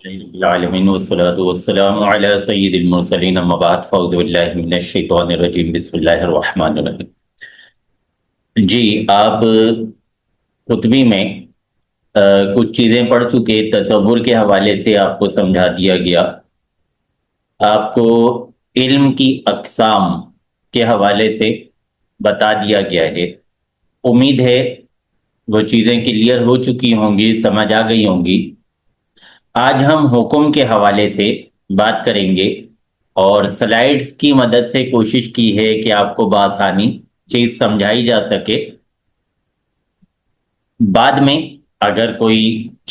العالمین والصلاة والسلام علی سید المرسلین اما بعد فاعوذ باللہ من الشیطان الرجیم بسم اللہ الرحمن الرحیم۔ جی آپ خطبی میں کچھ چیزیں پڑھ چکے، تصور کے حوالے سے آپ کو سمجھا دیا گیا، آپ کو علم کی اقسام کے حوالے سے بتا دیا گیا ہے۔ امید ہے وہ چیزیں کلیئر ہو چکی ہوں گی، سمجھ آ گئی ہوں گی۔ آج ہم حکم کے حوالے سے بات کریں گے اور سلائیڈز کی مدد سے کوشش کی ہے کہ آپ کو بآسانی چیز سمجھائی جا سکے۔ بعد میں اگر کوئی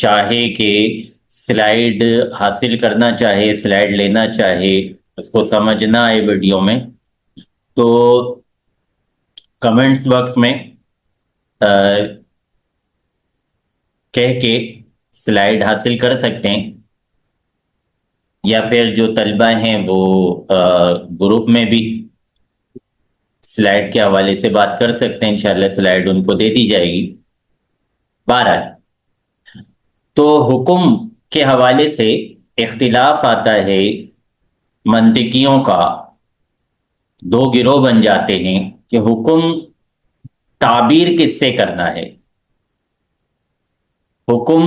چاہے کہ سلائیڈ حاصل کرنا چاہے، سلائیڈ لینا چاہے، اس کو سمجھنا ہے ویڈیو میں، تو کمنٹس باکس میں کہہ کے سلائیڈ حاصل کر سکتے ہیں، یا پھر جو طلبہ ہیں وہ گروپ میں بھی سلائیڈ کے حوالے سے بات کر سکتے ہیں، انشاءاللہ سلائیڈ ان کو دے دی جائے گی۔ بہرحال تو حکم کے حوالے سے اختلاف آتا ہے، منطقیوں کا دو گروہ بن جاتے ہیں کہ حکم تعبیر کس سے کرنا ہے، حکم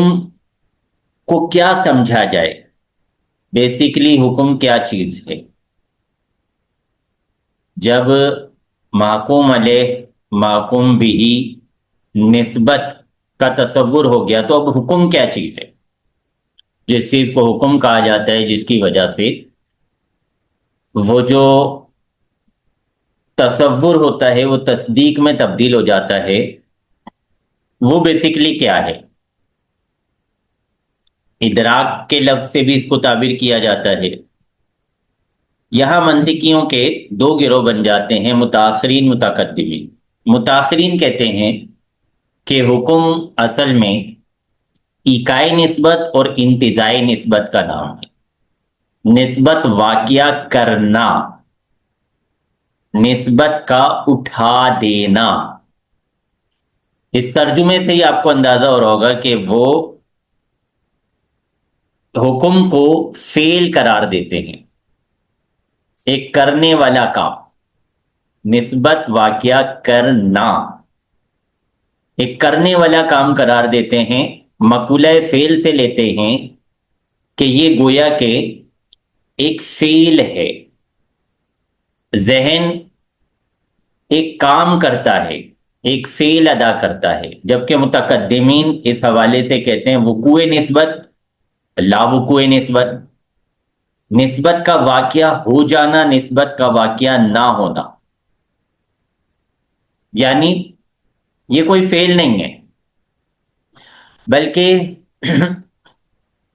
کو کیا سمجھا جائے، بیسیکلی حکم کیا چیز ہے۔ جب محکوم علیہ محکوم بھی نسبت کا تصور ہو گیا تو اب حکم کیا چیز ہے، جس چیز کو حکم کہا جاتا ہے، جس کی وجہ سے وہ جو تصور ہوتا ہے وہ تصدیق میں تبدیل ہو جاتا ہے، وہ بیسیکلی کیا ہے۔ ادراک کے لفظ سے بھی اس کو تعبیر کیا جاتا ہے۔ یہاں منطقیوں کے دو گروہ بن جاتے ہیں، متاخرین متقدمین۔ متاخرین کہتے ہیں کہ حکم اصل میں ایکائی نسبت اور انتزاعی نسبت کا نام ہے۔ نسبت واقعہ کرنا، نسبت کا اٹھا دینا۔ اس ترجمے سے ہی آپ کو اندازہ ہو رہا ہوگا کہ وہ حکم کو فعل قرار دیتے ہیں، ایک کرنے والا کام۔ نسبت واقعہ کرنا ایک کرنے والا کام قرار دیتے ہیں، مقولہ فعل سے لیتے ہیں کہ یہ گویا کہ ایک فعل ہے۔ ذہن ایک کام کرتا ہے، ایک فعل ادا کرتا ہے، جبکہ متقدمین اس حوالے سے کہتے ہیں وقوع نسبت، لا وقوع نسبت۔ نسبت کا واقعہ ہو جانا، نسبت کا واقعہ نہ ہونا، یعنی یہ کوئی فعل نہیں ہے، بلکہ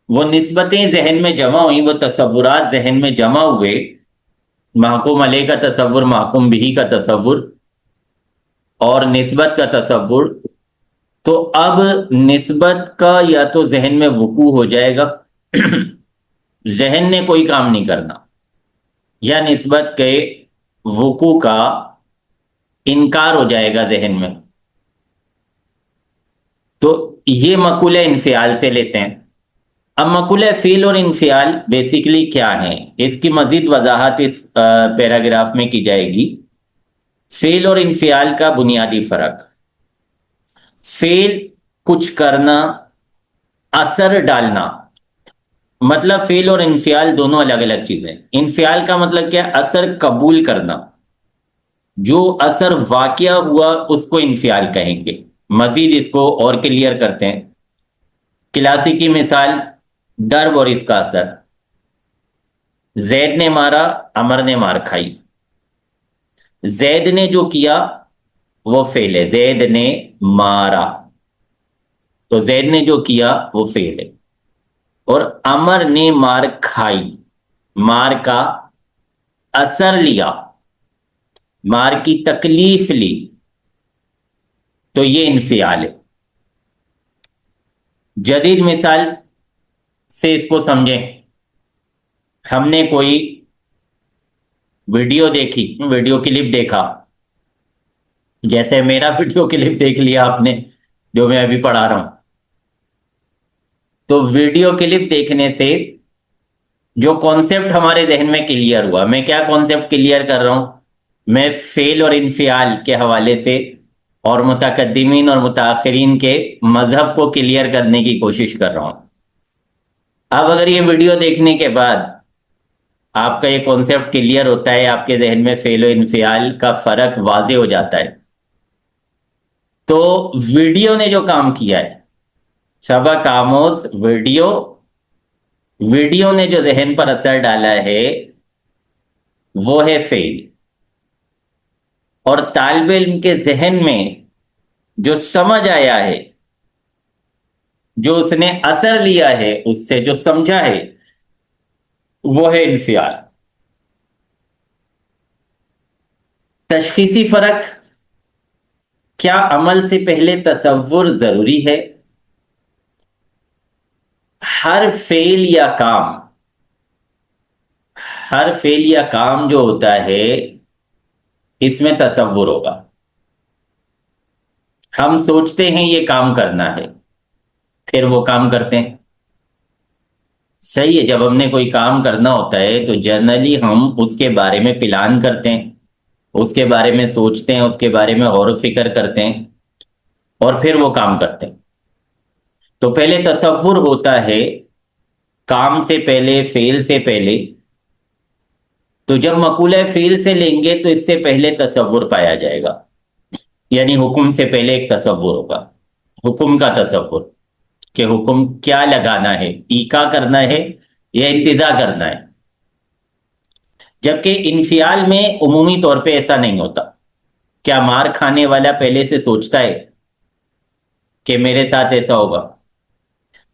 وہ نسبتیں ذہن میں جمع ہوئیں، وہ تصورات ذہن میں جمع ہوئے، محکوم علیہ کا تصور، محکوم بھی کا تصور اور نسبت کا تصور، تو اب نسبت کا یا تو ذہن میں وقوع ہو جائے گا، ذہن نے کوئی کام نہیں کرنا، یا نسبت کے وقوع کا انکار ہو جائے گا ذہن میں۔ تو یہ مقولہ انفعال سے لیتے ہیں۔ اب مقولہ فعل اور انفعال بیسیکلی کیا ہیں، اس کی مزید وضاحت اس پیراگراف میں کی جائے گی۔ فعل اور انفعال کا بنیادی فرق۔ فعل کچھ کرنا، اثر ڈالنا، مطلب فعل اور انفعال دونوں الگ الگ چیزیں۔ انفعال کا مطلب کیا ہے؟ اثر قبول کرنا، جو اثر واقعہ ہوا اس کو انفعال کہیں گے۔ مزید اس کو اور کلیئر کرتے ہیں۔ کلاسیکی مثال ضرب اور اس کا اثر۔ زید نے مارا، عمر نے مار کھائی۔ زید نے جو کیا وہ فعل ہے، زید نے مارا، تو زید نے جو کیا وہ فعل ہے، اور عمر نے مار کھائی، مار کا اثر لیا، مار کی تکلیف لی، تو یہ انفعال ہے۔ جدید مثال سے اس کو سمجھیں۔ ہم نے کوئی ویڈیو دیکھی، ویڈیو کلپ دیکھا، جیسے میرا ویڈیو کلپ دیکھ لیا آپ نے جو میں ابھی پڑھا رہا ہوں، تو ویڈیو کلپ دیکھنے سے جو کانسیپٹ ہمارے ذہن میں کلیئر ہوا، میں کیا کانسیپٹ کلیئر کر رہا ہوں؟ میں فعل اور انفعال کے حوالے سے اور متقدمین اور متاخرین کے مذہب کو کلیئر کرنے کی کوشش کر رہا ہوں۔ اب اگر یہ ویڈیو دیکھنے کے بعد آپ کا یہ کانسیپٹ کلیئر ہوتا ہے، آپ کے ذہن میں فعل و انفعال کا فرق واضح ہو جاتا ہے، تو ویڈیو نے جو کام کیا ہے، سبق آموز ویڈیو نے جو ذہن پر اثر ڈالا ہے وہ ہے فعل، اور طالب علم کے ذہن میں جو سمجھ آیا ہے، جو اس نے اثر لیا ہے، اس سے جو سمجھا ہے، وہ ہے انفعال۔ تشخیصی فرق: کیا عمل سے پہلے تصور ضروری ہے؟ ہر فعل یا کام جو ہوتا ہے اس میں تصور ہوگا۔ ہم سوچتے ہیں یہ کام کرنا ہے، پھر وہ کام کرتے ہیں۔ صحیح ہے، جب ہم نے کوئی کام کرنا ہوتا ہے تو جنرلی ہم اس کے بارے میں پلان کرتے ہیں، اس کے بارے میں سوچتے ہیں، اس کے بارے میں غور و فکر کرتے ہیں، اور پھر وہ کام کرتے ہیں۔ تو پہلے تصور ہوتا ہے، کام سے پہلے، فعل سے پہلے۔ تو جب مقولہ فعل سے لیں گے تو اس سے پہلے تصور پایا جائے گا، یعنی حکم سے پہلے ایک تصور ہوگا، حکم کا تصور، کہ حکم کیا لگانا ہے، ایکا کرنا ہے یا انتزاع کرنا ہے۔ جبکہ انفعال میں عمومی طور پہ ایسا نہیں ہوتا۔ کیا مار کھانے والا پہلے سے سوچتا ہے کہ میرے ساتھ ایسا ہوگا؟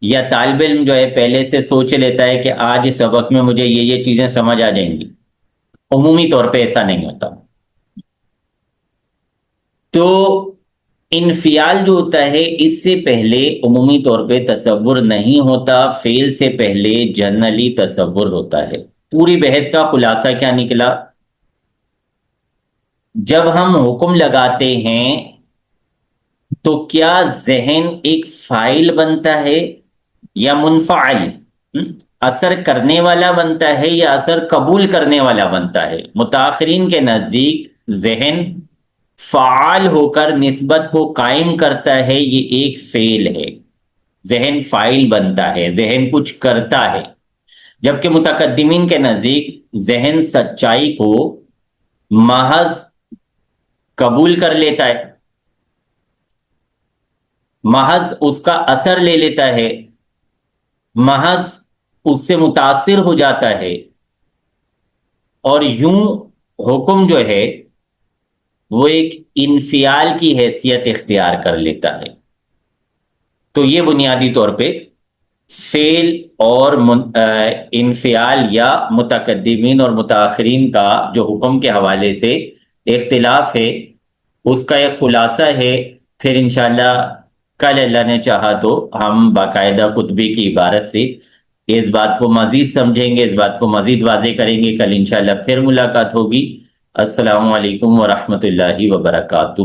یا طالب علم جو ہے پہلے سے سوچ لیتا ہے کہ آج اس سبق میں مجھے یہ چیزیں سمجھ آ جائیں گی؟ عمومی طور پہ ایسا نہیں ہوتا۔ تو انفعال جو ہوتا ہے اس سے پہلے عمومی طور پہ تصور نہیں ہوتا، فعل سے پہلے جنرلی تصور ہوتا ہے۔ پوری بحث کا خلاصہ کیا نکلا؟ جب ہم حکم لگاتے ہیں تو کیا ذہن ایک فاعل بنتا ہے یا منفعل، اثر کرنے والا بنتا ہے یا اثر قبول کرنے والا بنتا ہے؟ متاخرین کے نزدیک ذہن فعال ہو کر نسبت کو قائم کرتا ہے، یہ ایک فعل ہے، ذہن فاعل بنتا ہے، ذہن کچھ کرتا ہے۔ جبکہ متقدمین کے نزدیک ذہن سچائی کو محض قبول کر لیتا ہے، محض اس کا اثر لے لیتا ہے، محض اس سے متاثر ہو جاتا ہے، اور یوں حکم جو ہے وہ ایک انفعال کی حیثیت اختیار کر لیتا ہے۔ تو یہ بنیادی طور پہ فعل اور انفعال یا متقدمین اور متاخرین کا جو حکم کے حوالے سے اختلاف ہے اس کا ایک خلاصہ ہے۔ پھر انشاءاللہ کل اللہ نے چاہا تو ہم باقاعدہ قطبی کی عبارت سے اس بات کو مزید سمجھیں گے، اس بات کو مزید واضح کریں گے۔ کل انشاءاللہ پھر ملاقات ہوگی۔ السلام علیکم ورحمۃ اللہ وبرکاتہ۔